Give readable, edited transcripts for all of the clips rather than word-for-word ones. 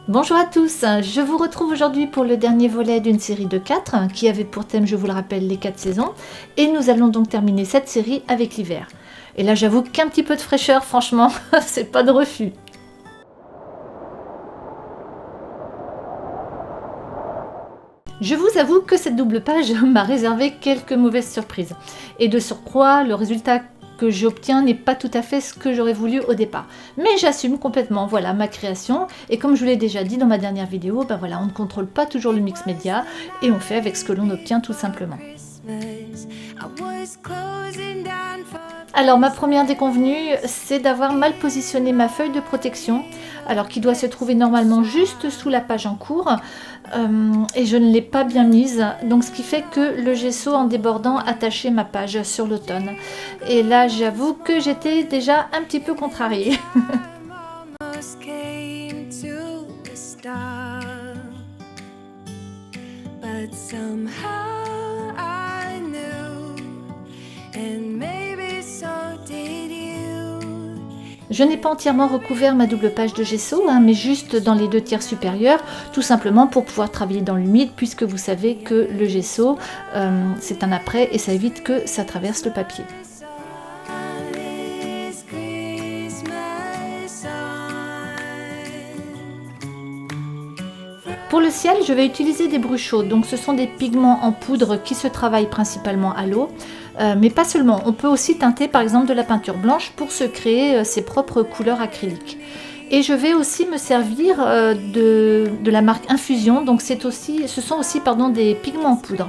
Bonjour à tous, je vous retrouve aujourd'hui pour le dernier volet d'une série de 4 qui avait pour thème, je vous le rappelle, les 4 saisons, et nous allons donc terminer cette série avec l'hiver. Et là j'avoue qu'un petit peu de fraîcheur, franchement, c'est pas de refus. Je vous avoue que cette double page m'a réservé quelques mauvaises surprises. Et de surcroît, le résultat que j'obtiens n'est pas tout à fait ce que j'aurais voulu au départ. Mais j'assume complètement, voilà, ma création. Et comme je vous l'ai déjà dit dans ma dernière vidéo, ben voilà, on ne contrôle pas toujours le mix média et on fait avec ce que l'on obtient tout simplement. Alors ma première déconvenue, c'est d'avoir mal positionné ma feuille de protection, alors qui doit se trouver normalement juste sous la page en cours, et je ne l'ai pas bien mise, donc ce qui fait que le gesso en débordant attachait ma page sur l'automne. Et là j'avoue que j'étais déjà un petit peu contrariée. Je n'ai pas entièrement recouvert ma double page de gesso, mais juste dans les 2 tiers supérieurs, tout simplement pour pouvoir travailler dans l'humide, puisque vous savez que le gesso, c'est un après et ça évite que ça traverse le papier. Pour le ciel, je vais utiliser des bruchaux, donc ce sont des pigments en poudre qui se travaillent principalement à l'eau, mais pas seulement. On peut aussi teinter par exemple de la peinture blanche pour se créer ses propres couleurs acryliques. Et je vais aussi me servir de la marque Infusion, donc ce sont aussi des pigments en poudre.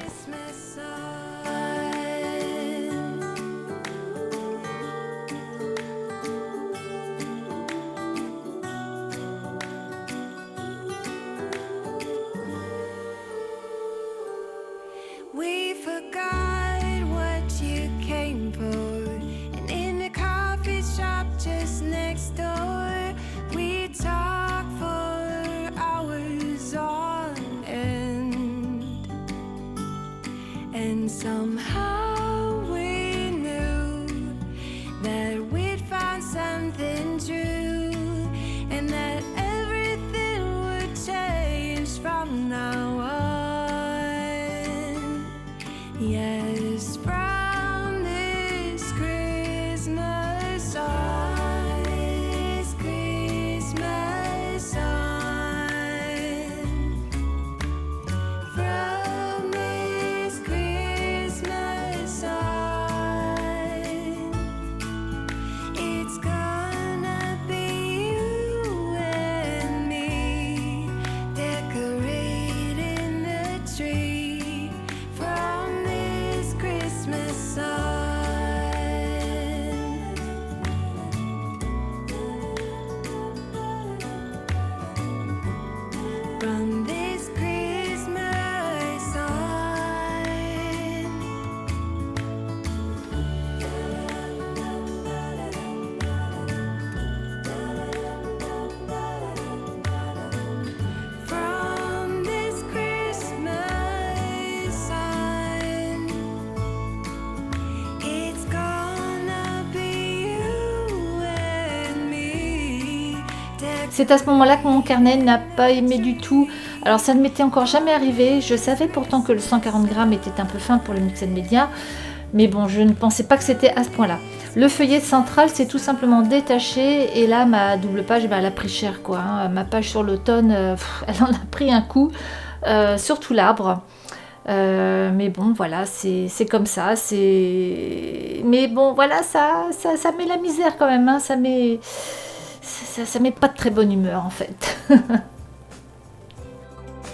We forgot what you came for, and in the coffee shop just next door, we talked for hours on end, and somehow we knew that we'd found something true, and that everything would change from now on. Yes, from this Christmas on, this Christmas on, from this Christmas on, it's gonna be you and me decorating the tree from Christmas sun. From this Christmas on. From this Christmas sun. C'est à ce moment-là que mon carnet n'a pas aimé du tout. Alors ça ne m'était encore jamais arrivé. Je savais pourtant que le 140 grammes était un peu fin pour le Mixed Media. Mais bon, je ne pensais pas que c'était à ce point-là. Le feuillet central s'est tout simplement détaché. Et là, ma double page, elle a pris cher, quoi. Ma page sur l'automne, elle en a pris un coup. Surtout l'arbre. Mais bon, voilà, c'est comme ça. Mais bon, voilà, ça met la misère quand même. Ça met pas de très bonne humeur en fait.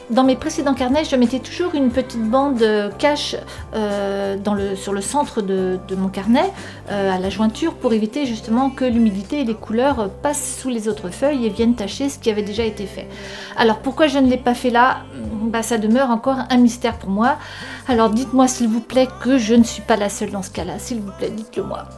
Dans mes précédents carnets, je mettais toujours une petite bande cache sur le centre de mon carnet, à la jointure, pour éviter justement que l'humidité et les couleurs passent sous les autres feuilles et viennent tacher ce qui avait déjà été fait. Alors pourquoi je ne l'ai pas fait là? Ça demeure encore un mystère pour moi. Alors dites-moi s'il vous plaît que je ne suis pas la seule dans ce cas-là. S'il vous plaît, dites-le moi.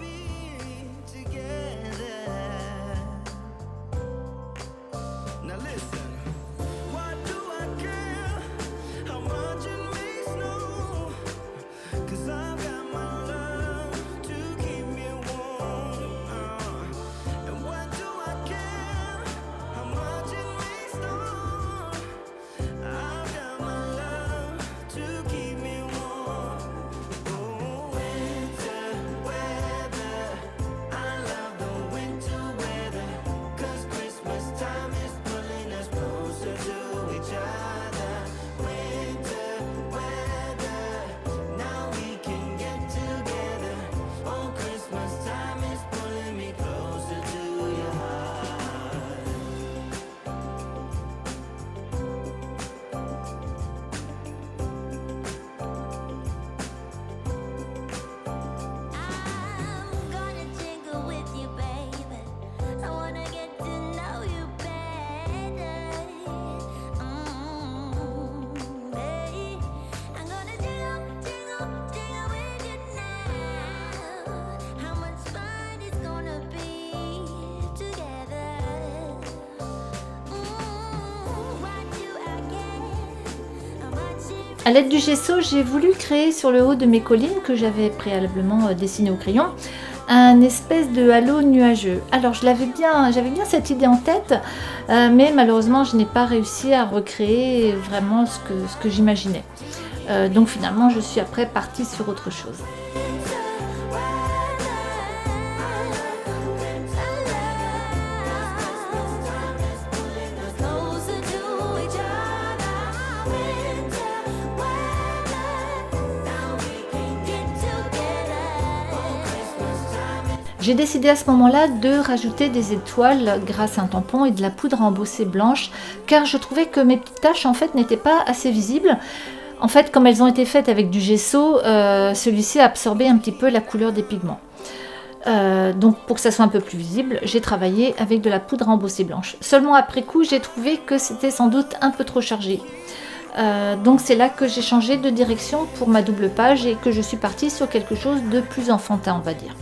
À l'aide du gesso, j'ai voulu créer sur le haut de mes collines que j'avais préalablement dessinées au crayon un espèce de halo nuageux. Alors j'avais bien cette idée en tête, mais malheureusement je n'ai pas réussi à recréer vraiment ce que j'imaginais. Donc finalement je suis après partie sur autre chose. J'ai décidé à ce moment-là de rajouter des étoiles grâce à un tampon et de la poudre embossée blanche, car je trouvais que mes petites taches en fait n'étaient pas assez visibles. En fait, comme elles ont été faites avec du gesso, celui-ci a absorbé un petit peu la couleur des pigments. Donc pour que ça soit un peu plus visible, j'ai travaillé avec de la poudre embossée blanche. Seulement après coup, j'ai trouvé que c'était sans doute un peu trop chargé. Donc c'est là que j'ai changé de direction pour ma double page et que je suis partie sur quelque chose de plus enfantin, on va dire.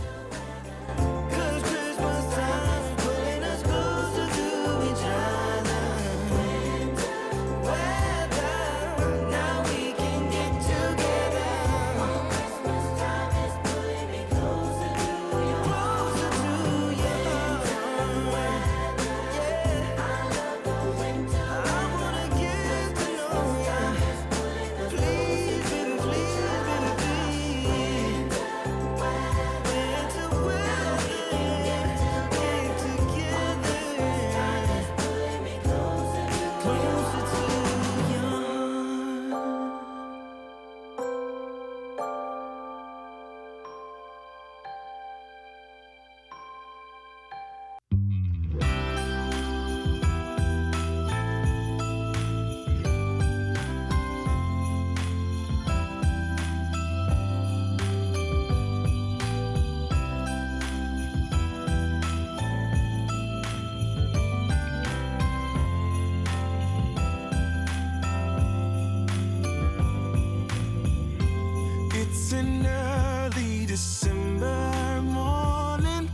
It's an early December morning.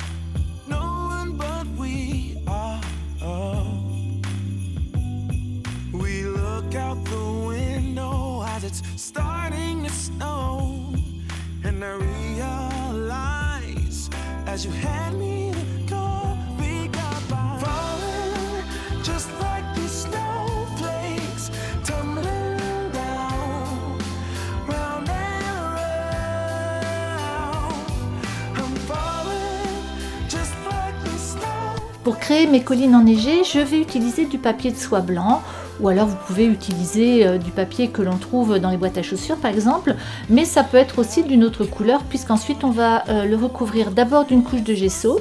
No one but we are. We look out the window as it's starting to snow, and I realize as you hand me the coffee cup, I'm falling just like these snowflakes tumbling down round and around. I'm falling just like these snowflakes. Pour créer mes collines enneigées, je vais utiliser du papier de soie blanc, ou alors vous pouvez utiliser du papier que l'on trouve dans les boîtes à chaussures par exemple, mais ça peut être aussi d'une autre couleur puisqu'ensuite on va le recouvrir d'abord d'une couche de gesso,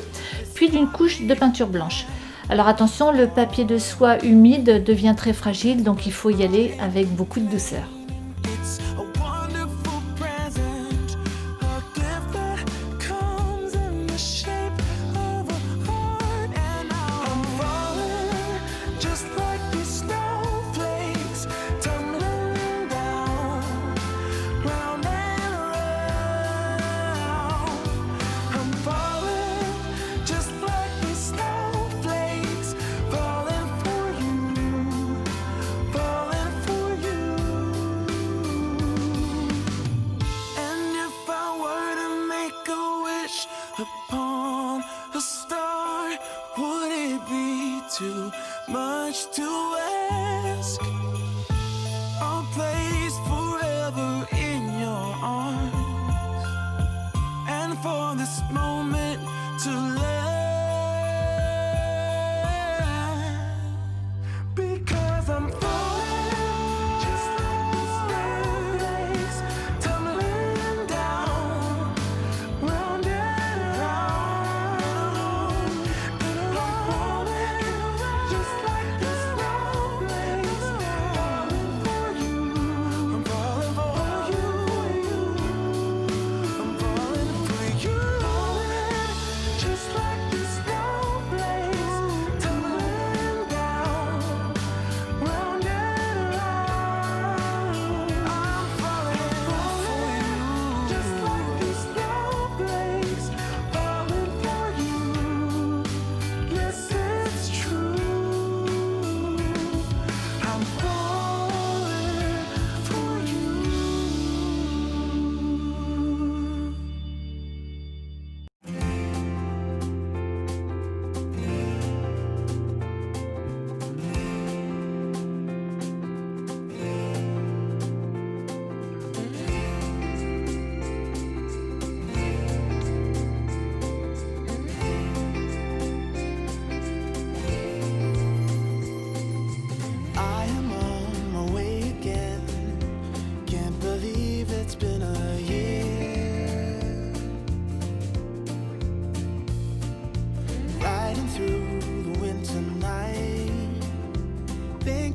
puis d'une couche de peinture blanche. Alors attention, le papier de soie humide devient très fragile, donc il faut y aller avec beaucoup de douceur. It's a wonderful present, a gift that comes in the shape of a heart, and I'm falling just like these snowflakes tumbling down round and around. I'm falling just like these snowflakes, falling for you, falling for you.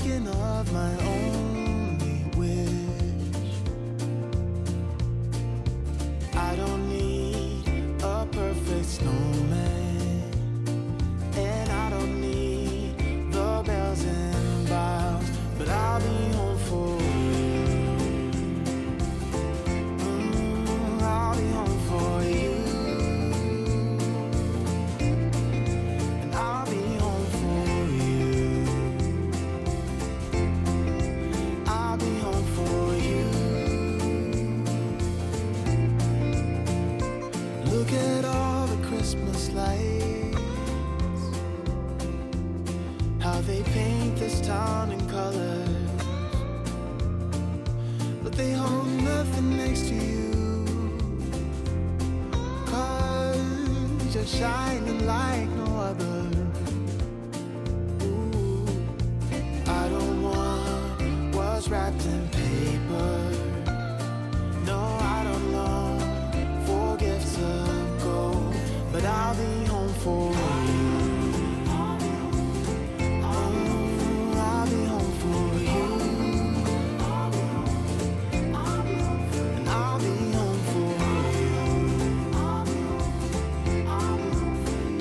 thinking of my only wish. I don't need a perfect snowman, and I don't need the bells and boughs, but I'll be home for you. I'll be home for you. And I'll be home for you. I'll be home for you. Look at all the Christmas lights, how they paint this town in colors, but they hold nothing next to you, 'cause you're shining like no other. Ooh, I don't want what's wrapped in paper. No, I don't long for gifts of gold, but I'll be home for you. I'll be home for you. And I'll be home for you.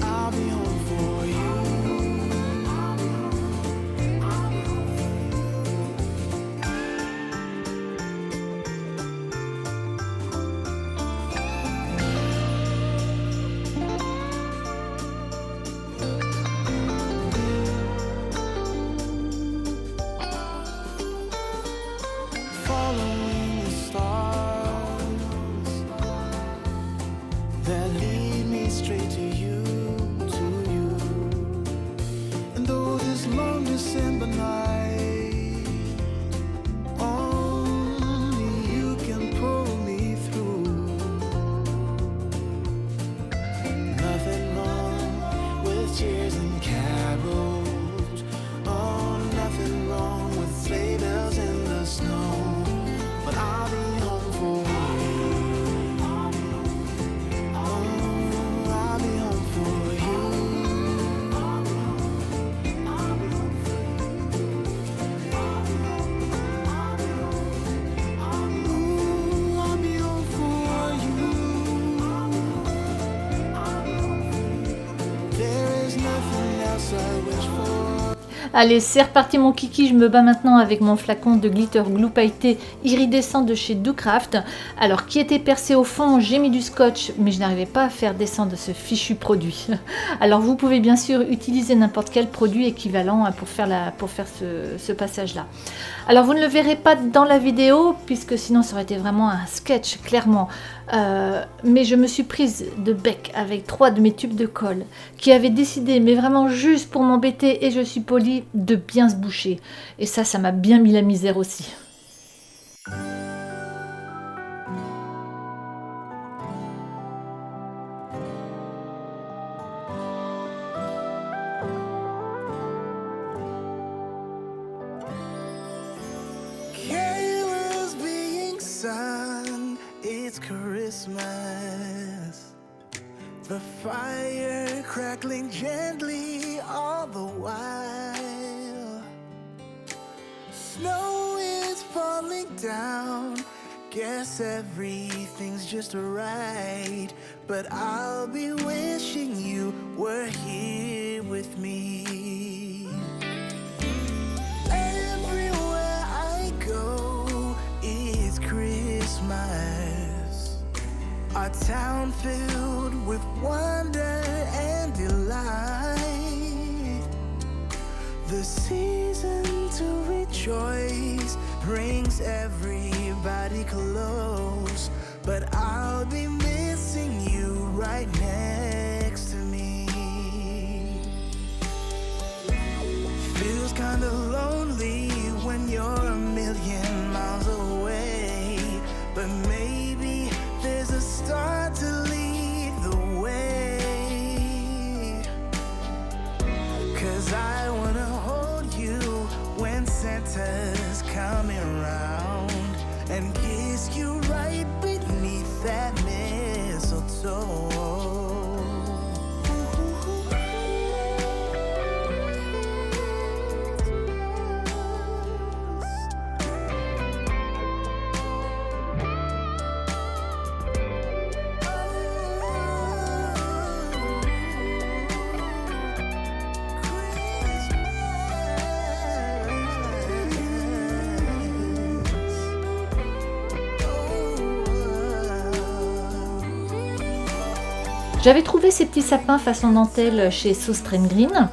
I'll be home for you. Following the stars that lead me straight to you, And though this long December night, only you can pull me through. Nothing wrong with cheers and carols. Oh, nothing wrong with sleigh bells in the snow. But I'll be home for you. Oh, I'll be home for you. Ooh, I'll be home for you. There is nothing else I wish for. Allez, c'est reparti mon kiki, je me bats maintenant avec mon flacon de glitter glue pailleté iridescent de chez Docraft. Alors, qui était percé au fond, j'ai mis du scotch, mais je n'arrivais pas à faire descendre ce fichu produit. Alors, vous pouvez bien sûr utiliser n'importe quel produit équivalent pour faire ce passage-là. Alors, vous ne le verrez pas dans la vidéo, puisque sinon ça aurait été vraiment un sketch, clairement. Mais je me suis prise de bec avec 3 de mes tubes de colle qui avaient décidé, mais vraiment juste pour m'embêter, et je suis polie, de bien se boucher. Et ça m'a bien mis la misère aussi. Carol's being sung, it's Christmas. The fire crackling gently all the while. Snow is falling down, guess everything's just right. But I'll be wishing you were here with me. Everywhere I go, it's Christmas. A town filled with wonder and delight. The season to rejoice brings everybody close. But I'll be missing you right next to me. Feels kinda lonely when you're a million miles away. But maybe there's a star to lead the way. 'Cause I wanna hold you when Santa's coming around, and kiss you right beneath that mistletoe. J'avais trouvé ces petits sapins façon dentelle chez Sauce Green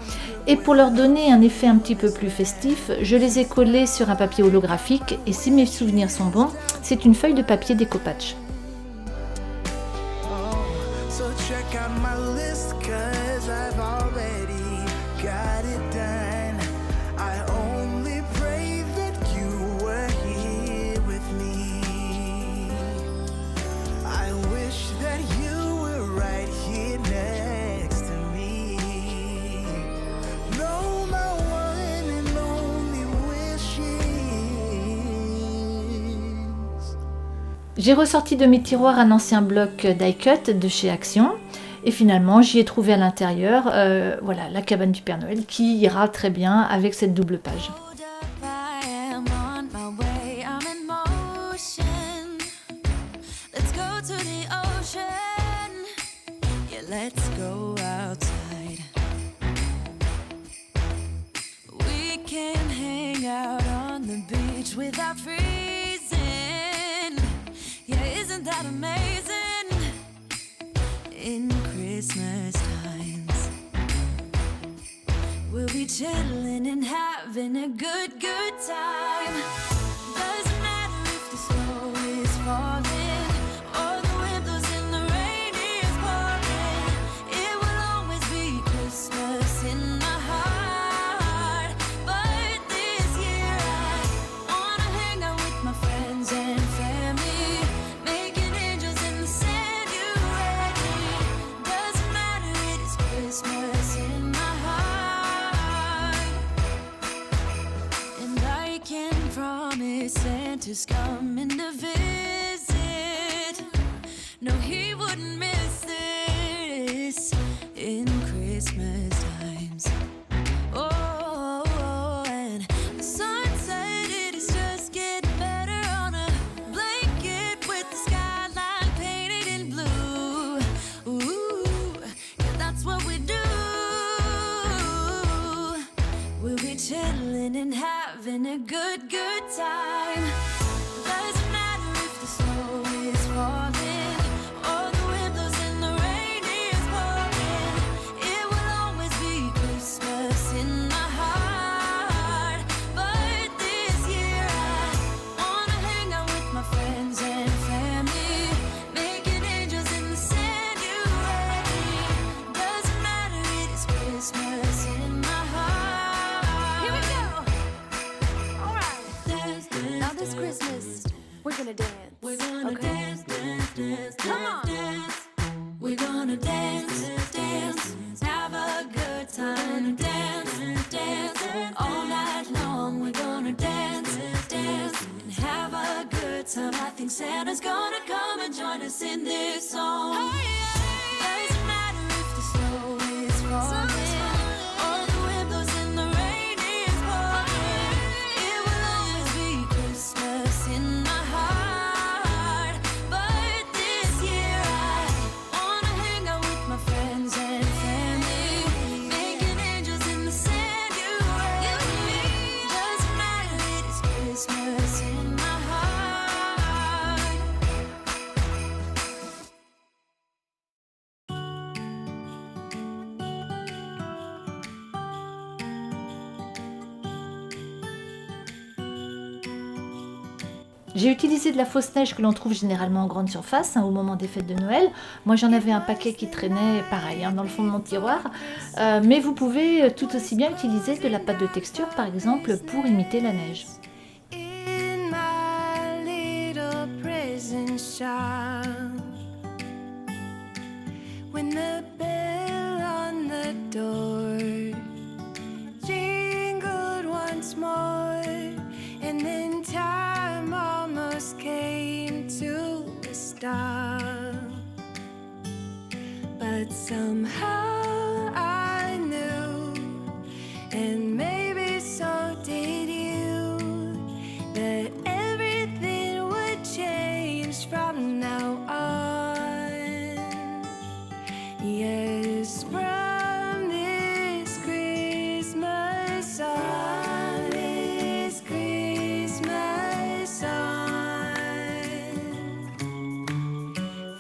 et pour leur donner un effet un petit peu plus festif, je les ai collés sur un papier holographique et si mes souvenirs sont bons, c'est une feuille de papier découpage. So check out my list, cause I've already got it done. I only pray that you were here with me. I wish that you were right here next to me. No, my one and only wishes. J'ai ressorti de mes tiroirs un ancien bloc die-cut de chez Action et finalement j'y ai trouvé à l'intérieur voilà, la cabane du Père Noël qui ira très bien avec cette double page. Hold up, I am on my way. I'm in motion. Let's go to the ocean. Yeah, let's go outside. We can hang out on the beach without freezing. Yeah, isn't that amazing? In Christmas times, we'll be chilling and having a good time. Doesn't matter if the snow is falling or the wind blows and the rain is pouring. It will always be Christmas in my heart. But this year I wanna hang out with my friends and family, making angels in the sand. You ready? Doesn't matter, it is Christmas in my heart. And I can promise Santa's coming to visit. No, he wouldn't miss this in Christmas times. Oh, and the sunset, it is just getting better on a blanket with the skyline painted in blue. Ooh, yeah, that's what we do. We'll be chilling and having a good time. Doesn't matter if the snow is falling or the wind blows and the rain is pouring. It will always be Christmas in my heart. But this year I wanna hang out with my friends and family, making angels in the sand. You ready? Doesn't matter, it is Christmas in my heart. Here we go. All right. Dance, dance, now this Christmas, we're gonna dance. We're gonna dance, dance, dance, come on. Dance. We're gonna dance, dance, have a good time. Dance, dance, all night long. We're gonna dance, dance, and have a good time. I think Santa's gonna come and join us in this song. Doesn't matter if the snow is falling or the wind blows and the rain is pouring. It will always be Christmas in my heart. But this year I wanna hang out with my friends and family, making angels in the sand. You ready? Doesn't matter, it is Christmas in my heart. J'ai utilisé de la fausse neige que l'on trouve généralement en grande surface au moment des fêtes de Noël. Moi j'en avais un paquet qui traînait pareil dans le fond de mon tiroir. Mais vous pouvez tout aussi bien utiliser de la pâte de texture par exemple pour imiter la neige. In my little prison shop, when the bell on the door jingled once more, and then time almost came to a stop, but somehow I knew, and maybe so did you, that everything would change from now on. Yes, from this Christmas on, this Christmas on,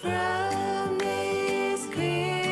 from this Christmas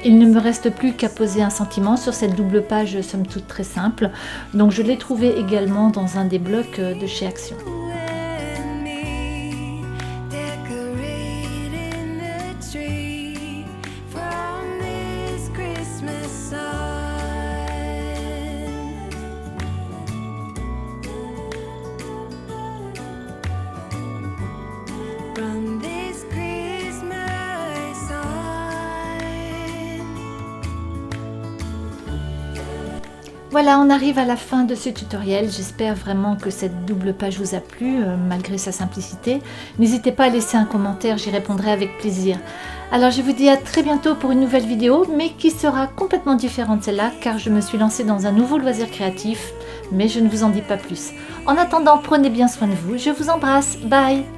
Il ne me reste plus qu'à poser un sentiment sur cette double page somme toute très simple. Donc je l'ai trouvé également dans un des blocs de chez Action. and me decorating the tree from this Christmas sun. From this Christmas sun. Voilà, on arrive à la fin de ce tutoriel. J'espère vraiment que cette double page vous a plu, malgré sa simplicité. N'hésitez pas à laisser un commentaire, j'y répondrai avec plaisir. Alors je vous dis à très bientôt pour une nouvelle vidéo, mais qui sera complètement différente de celle-là, car je me suis lancée dans un nouveau loisir créatif, mais je ne vous en dis pas plus. En attendant, prenez bien soin de vous, je vous embrasse, bye!